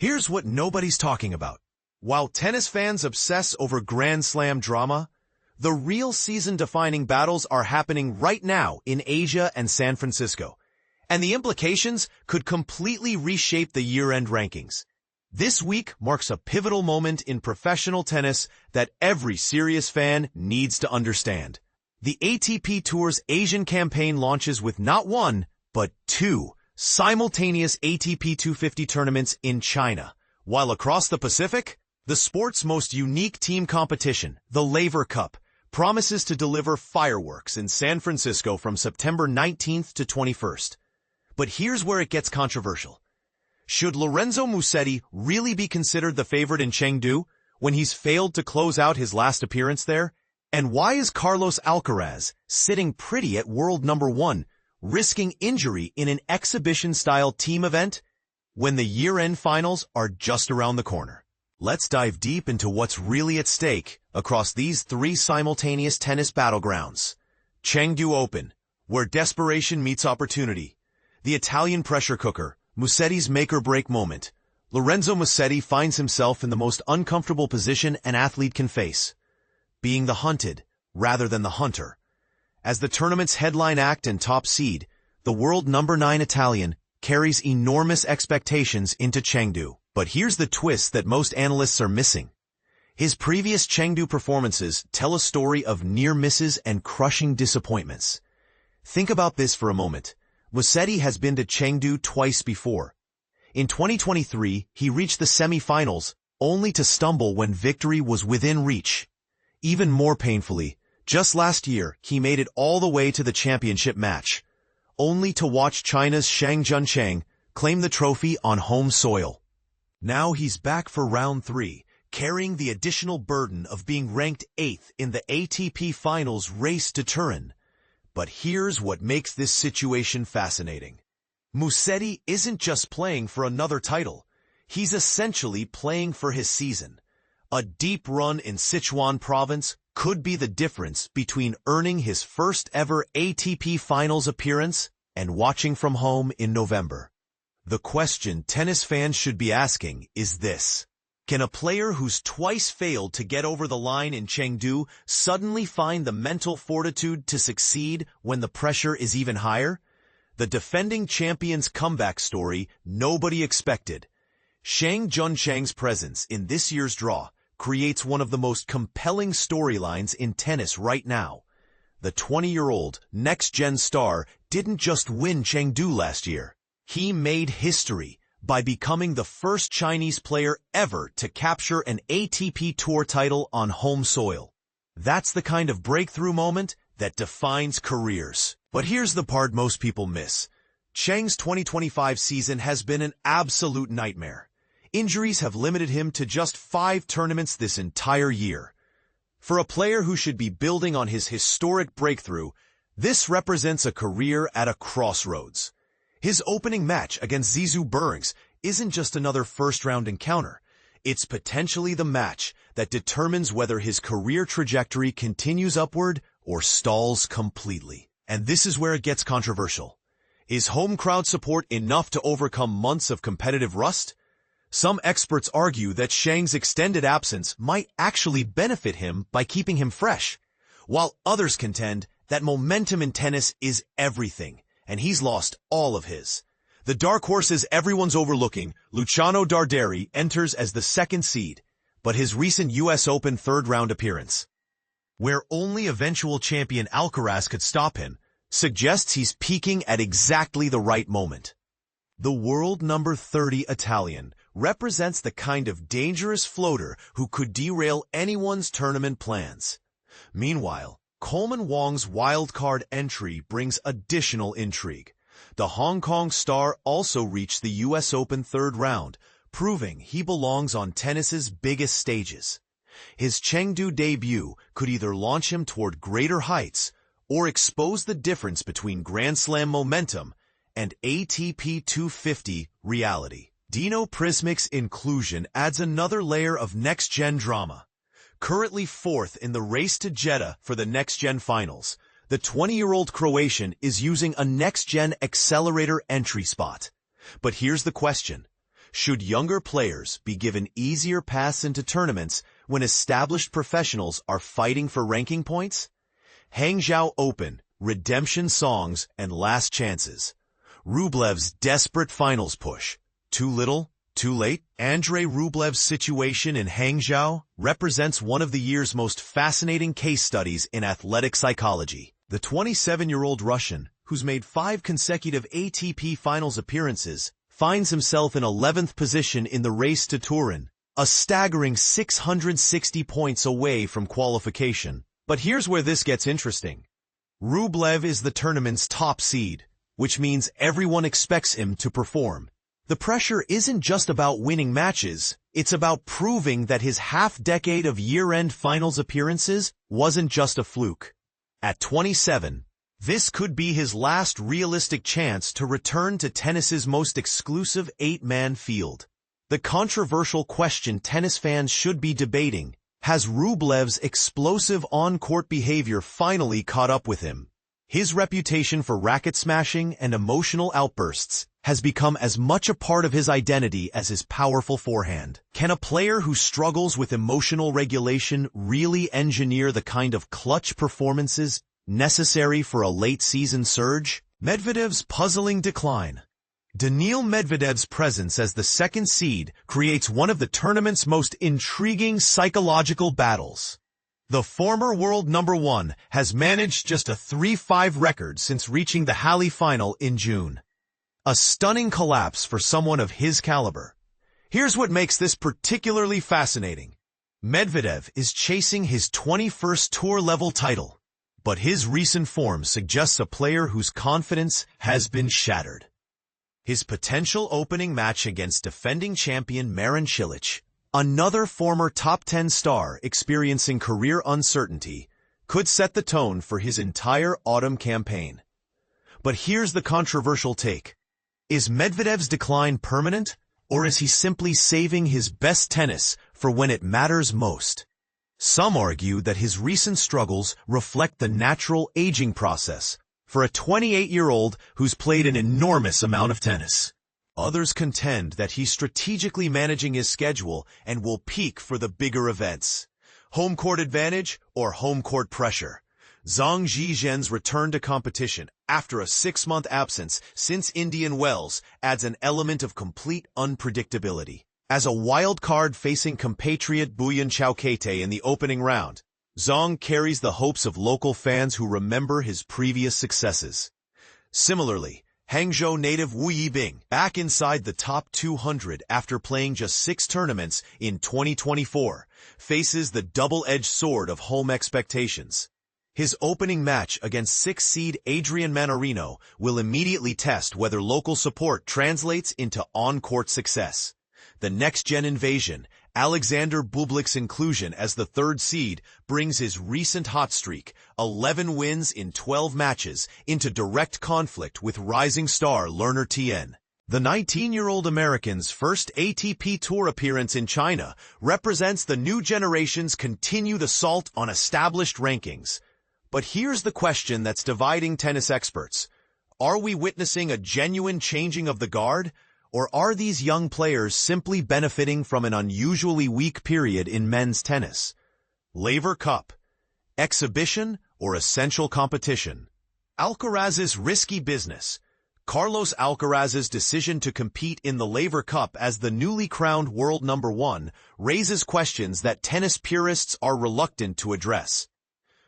Here's what nobody's talking about. While tennis fans obsess over Grand Slam drama, the real season-defining battles are happening right now in Asia and San Francisco, and the implications could completely reshape the year-end rankings. This week marks a pivotal moment in professional tennis that every serious fan needs to understand. The ATP Tour's Asian campaign launches with not one, but two simultaneous ATP 250 tournaments in China, while across the Pacific, the sport's most unique team competition, the Laver Cup, promises to deliver fireworks in San Francisco from September 19th to 21st. But here's where it gets controversial. Should Lorenzo Musetti really be considered the favorite in Chengdu when he's failed to close out his last appearance there? And why is Carlos Alcaraz sitting pretty at world number 1, risking injury in an exhibition-style team event when the year-end finals are just around the corner? Let's dive deep into what's really at stake across these three simultaneous tennis battlegrounds. Chengdu Open, where desperation meets opportunity. The Italian pressure cooker, Musetti's make-or-break moment. Lorenzo Musetti finds himself in the most uncomfortable position an athlete can face, being the hunted rather than the hunter. As the tournament's headline act and top seed, the world number 9 Italian carries enormous expectations into Chengdu. But here's the twist that most analysts are missing. His previous Chengdu performances tell a story of near misses and crushing disappointments. Think about this for a moment. Musetti has been to Chengdu twice before. In 2023, he reached the semi-finals, only to stumble when victory was within reach. Even more painfully, just last year, he made it all the way to the championship match, only to watch China's Shang Juncheng claim the trophy on home soil. Now he's back for round 3, carrying the additional burden of being ranked 8th in the ATP Finals race to Turin. But here's what makes this situation fascinating. Musetti isn't just playing for another title. He's essentially playing for his season. A deep run in Sichuan province could be the difference between earning his first ever ATP Finals appearance and watching from home in November. The question tennis fans should be asking is this: can a player who's twice failed to get over the line in Chengdu suddenly find the mental fortitude to succeed when the pressure is even higher? The defending champion's comeback story nobody expected. Shang Juncheng's presence in this year's draw creates one of the most compelling storylines in tennis right now. The 20-year-old next-gen star didn't just win Chengdu last year. He made history by becoming the first Chinese player ever to capture an ATP Tour title on home soil. That's the kind of breakthrough moment that defines careers. But here's the part most people miss. Cheng's 2025 season has been an absolute nightmare. Injuries have limited him to just 5 tournaments this entire year. For a player who should be building on his historic breakthrough, this represents a career at a crossroads. His opening match against Zizou Bergs isn't just another first-round encounter. It's potentially the match that determines whether his career trajectory continues upward or stalls completely. And this is where it gets controversial. Is home crowd support enough to overcome months of competitive rust? Some experts argue that Shang's extended absence might actually benefit him by keeping him fresh, while others contend that momentum in tennis is everything, and he's lost all of his. The dark horses everyone's overlooking, Luciano Darderi, enters as the second seed, but his recent US Open third-round appearance, where only eventual champion Alcaraz could stop him, suggests he's peaking at exactly the right moment. The world number 30 Italian represents the kind of dangerous floater who could derail anyone's tournament plans. Meanwhile, Coleman Wong's wildcard entry brings additional intrigue. The Hong Kong star also reached the US Open third round, proving he belongs on tennis's biggest stages. His Chengdu debut could either launch him toward greater heights or expose the difference between Grand Slam momentum and ATP 250 reality. Dino Prismic's inclusion adds another layer of next-gen drama. Currently 4th in the race to Jeddah for the next-gen finals, the 20-year-old Croatian is using a next-gen accelerator entry spot. But here's the question. Should younger players be given easier paths into tournaments when established professionals are fighting for ranking points? Hangzhou Open, redemption songs, and last chances. Rublev's desperate finals push. Too little, too late? Andrey Rublev's situation in Hangzhou represents one of the year's most fascinating case studies in athletic psychology. The 27-year-old Russian, who's made 5 consecutive ATP finals appearances, finds himself in 11th position in the race to Turin, a staggering 660 points away from qualification. But here's where this gets interesting. Rublev is the tournament's top seed, which means everyone expects him to perform. The pressure isn't just about winning matches, it's about proving that his half-decade of year-end finals appearances wasn't just a fluke. At 27, this could be his last realistic chance to return to tennis's most exclusive 8-man field. The controversial question tennis fans should be debating: has Rublev's explosive on-court behavior finally caught up with him? His reputation for racket smashing and emotional outbursts has become as much a part of his identity as his powerful forehand. Can a player who struggles with emotional regulation really engineer the kind of clutch performances necessary for a late-season surge? Medvedev's puzzling decline. Daniil Medvedev's presence as the second seed creates one of the tournament's most intriguing psychological battles. The former world number 1 has managed just a 3-5 record since reaching the Halle final in June. A stunning collapse for someone of his caliber. Here's what makes this particularly fascinating. Medvedev is chasing his 21st tour-level title, but his recent form suggests a player whose confidence has been shattered. His potential opening match against defending champion Marin Cilic, another former top 10 star experiencing career uncertainty, could set the tone for his entire autumn campaign. But here's the controversial take. Is Medvedev's decline permanent, or is he simply saving his best tennis for when it matters most? Some argue that his recent struggles reflect the natural aging process for a 28-year-old who's played an enormous amount of tennis. Others contend that he's strategically managing his schedule and will peak for the bigger events. Home court advantage or home court pressure? Zhang Zhizhen's return to competition after a 6-month absence since Indian Wells adds an element of complete unpredictability. As a wild card facing compatriot Buyan Chaukete in the opening round, Zhang carries the hopes of local fans who remember his previous successes. Similarly, Hangzhou native Wu Yibing, back inside the top 200 after playing just 6 tournaments in 2024, faces the double-edged sword of home expectations. His opening match against 6th seed Adrian Mannarino will immediately test whether local support translates into on-court success. The next-gen invasion, Alexander Bublik's inclusion as the 3rd seed, brings his recent hot streak, 11 wins in 12 matches, into direct conflict with rising star Lerner Tien. The 19-year-old American's first ATP Tour appearance in China represents the new generation's continued assault on established rankings. But here's the question that's dividing tennis experts. Are we witnessing a genuine changing of the guard? Or are these young players simply benefiting from an unusually weak period in men's tennis? Laver Cup. Exhibition or essential competition? Alcaraz's risky business. Carlos Alcaraz's decision to compete in the Laver Cup as the newly crowned world number 1 raises questions that tennis purists are reluctant to address.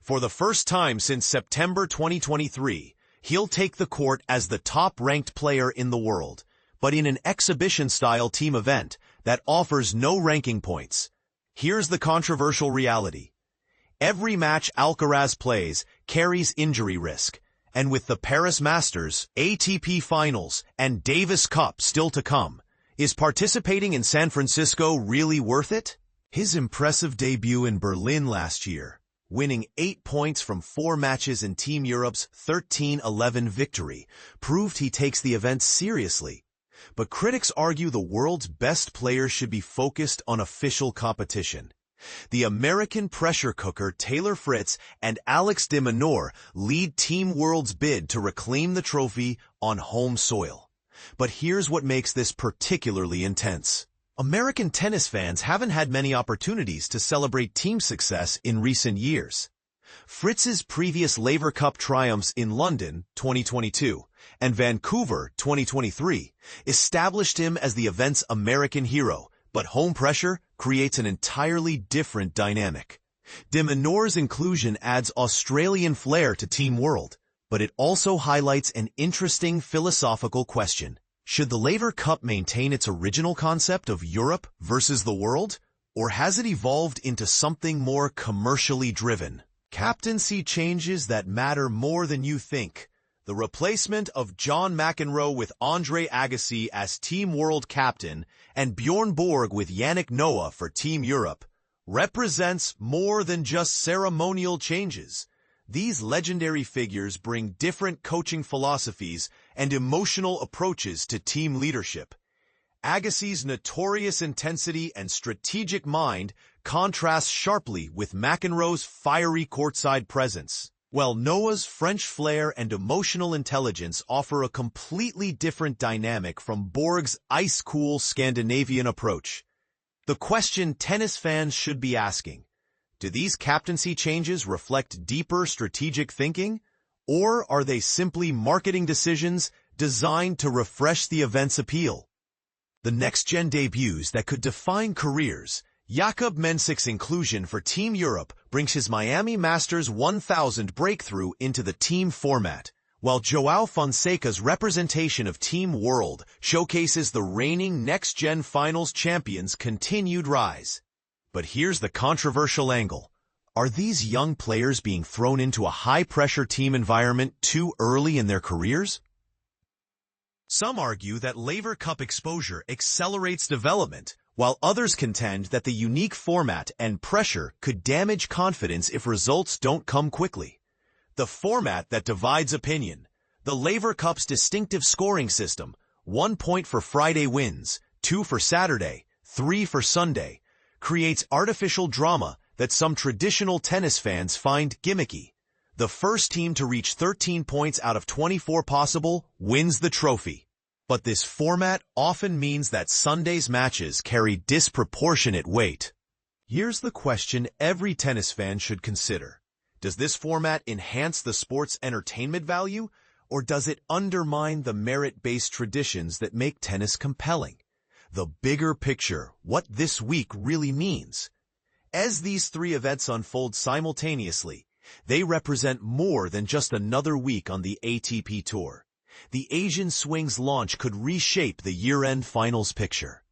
For the first time since September 2023, he'll take the court as the top-ranked player in the world, but in an exhibition-style team event that offers no ranking points. Here's the controversial reality. Every match Alcaraz plays carries injury risk, and with the Paris Masters, ATP Finals, and Davis Cup still to come, is participating in San Francisco really worth it? His impressive debut in Berlin last year, winning 8 points from 4 matches in Team Europe's 13-11 victory, proved he takes the event seriously. But critics argue the world's best players should be focused on official competition. The American pressure cooker Taylor Fritz and Alex de Minaur lead Team World's bid to reclaim the trophy on home soil. But here's what makes this particularly intense. American tennis fans haven't had many opportunities to celebrate team success in recent years. Fritz's previous Laver Cup triumphs in London 2022 and Vancouver 2023 established him as the event's American hero, but home pressure creates an entirely different dynamic. De Minaur's inclusion adds Australian flair to Team World, but it also highlights an interesting philosophical question. Should the Laver Cup maintain its original concept of Europe versus the world, or has it evolved into something more commercially driven? Captaincy changes that matter more than you think. The replacement of John McEnroe with Andre Agassi as Team World captain and Bjorn Borg with Yannick Noah for Team Europe represents more than just ceremonial changes. These legendary figures bring different coaching philosophies and emotional approaches to team leadership. Agassi's notorious intensity and strategic mind contrasts sharply with McEnroe's fiery courtside presence, while Noah's French flair and emotional intelligence offer a completely different dynamic from Borg's ice-cool Scandinavian approach. The question tennis fans should be asking: do these captaincy changes reflect deeper strategic thinking, or are they simply marketing decisions designed to refresh the event's appeal? The next-gen debuts that could define careers. Jakub Mensic's inclusion for Team Europe brings his Miami Masters 1000 breakthrough into the team format, while João Fonseca's representation of Team World showcases the reigning next-gen finals champions' continued rise. But here's the controversial angle. Are these young players being thrown into a high-pressure team environment too early in their careers? Some argue that Laver Cup exposure accelerates development, while others contend that the unique format and pressure could damage confidence if results don't come quickly. The format that divides opinion. The Laver Cup's distinctive scoring system: 1 point for Friday wins, 2 for Saturday, 3 for Sunday, creates artificial drama that some traditional tennis fans find gimmicky. The first team to reach 13 points out of 24 possible wins the trophy. But this format often means that Sunday's matches carry disproportionate weight. Here's the question every tennis fan should consider. Does this format enhance the sport's entertainment value, or does it undermine the merit-based traditions that make tennis compelling? The bigger picture, what this week really means. As these three events unfold simultaneously, they represent more than just another week on the ATP Tour. The Asian Swings launch could reshape the year-end finals picture.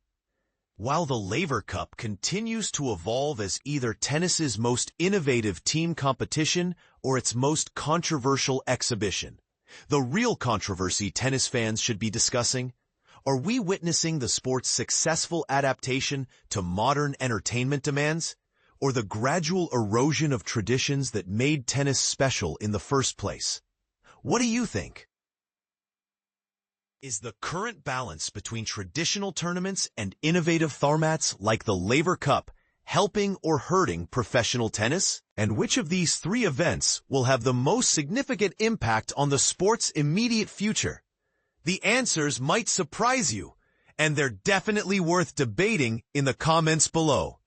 While the Laver Cup continues to evolve as either tennis's most innovative team competition or its most controversial exhibition, the real controversy tennis fans should be discussing: are we witnessing the sport's successful adaptation to modern entertainment demands, or the gradual erosion of traditions that made tennis special in the first place? What do you think? Is the current balance between traditional tournaments and innovative formats like the Laver Cup helping or hurting professional tennis? And which of these three events will have the most significant impact on the sport's immediate future? The answers might surprise you, and they're definitely worth debating in the comments below.